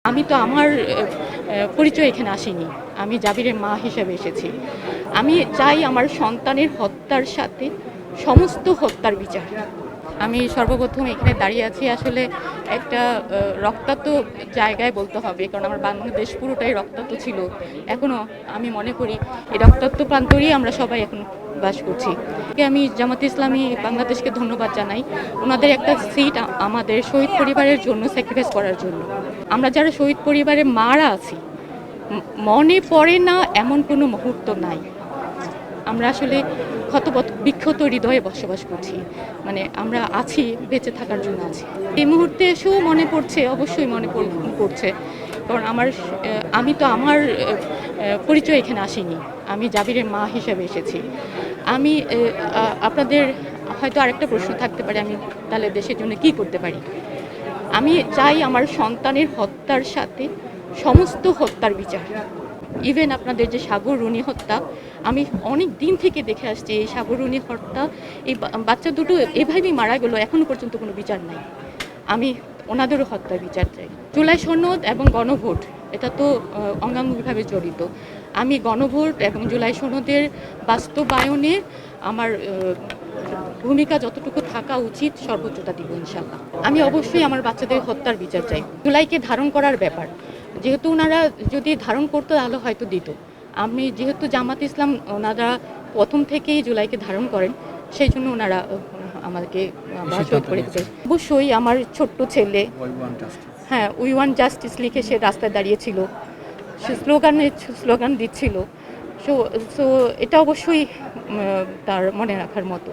আমি তো আমার পরিচয় এখানে আসিনি। আমি জাবিরের মা হিসেবে এসেছি। আমি চাই আমার সন্তানের হত্যার সাথে সমস্ত হত্যার বিচার। আমি সর্বপ্রথম এখানে দাঁড়িয়ে আছি আসলে একটা রক্তাক্ত জায়গায় বলতে হবে, কারণ আমার বাংলাদেশ পুরোটাই রক্তাক্ত ছিল। এখনও আমি মনে করি এই রক্তাক্ত প্রান্তরেই আমরা সবাই এখন বাস করছি। আমি জামাতে ইসলামী বাংলাদেশকে ধন্যবাদ জানাই, ওনাদের একটা সিট আমাদের শহীদ পরিবারের জন্য স্যাক্রিফাইস করার জন্য। আমরা যারা শহীদ পরিবারের মারা আছি, মনে পড়ে না এমন কোনো মুহূর্ত নাই। আমরা আসলে বিক্ষত হৃদয়ে বসবাস করছি, মানে আমরা আছি বেঁচে থাকার জন্য আছি। এই মুহূর্তে এসেও মনে পড়ছে, অবশ্যই মনে পড়ছে, কারণ আমি তো আমার পরিচয় এখানে আসিনি। আমি জাবিরের মা হিসেবে এসেছি। আমি আপনাদের হয়তো আরেকটা প্রশ্ন থাকতে পারে, আমি তাহলে দেশের জন্য কি করতে পারি। আমি চাই আমার সন্তানের হত্যার সাথে সমস্ত হত্যার বিচার। ইভেন আপনাদের যে সাগর রুনি হত্যা, আমি অনেক দিন থেকে দেখে আসছি এই সাগর রুনি হত্যা, এই বাচ্চা দুটো এভাবেই মারা গেল, এখনো পর্যন্ত কোনো বিচার নাই। আমি ওনাদেরও হত্যার বিচার চাই। জুলাই সনদ এবং গণভোট এটা তো অঙ্গাঙ্গিভাবে জড়িত। আমি গণভোট এবং জুলাই সনদের বাস্তবায়নে আমার ভূমিকা যতটুকু থাকা উচিত সর্বোচ্চটা দিব ইনশাল্লাহ। আমি অবশ্যই আমার বাচ্চাদের হত্যার বিচার চাই। জুলাইকে ধারণ করার ব্যাপার, যেহেতু ওনারা যদি ধারণ করতো তাহলে হয়তো দিত। আমি যেহেতু জামাত ইসলাম ওনারা প্রথম থেকেই জুলাইকে ধারণ করেন, সেই জন্য ওনারা আমাদেরকে শহীদ করে দিতে। অবশ্যই আমার ছোট্ট ছেলে, হ্যাঁ, উই ওয়ান্ট জাস্টিস লিখে সে রাস্তায় দাঁড়িয়েছিল, সে স্লোগান দিচ্ছিল। সো এটা অবশ্যই তার মনে রাখার মতো।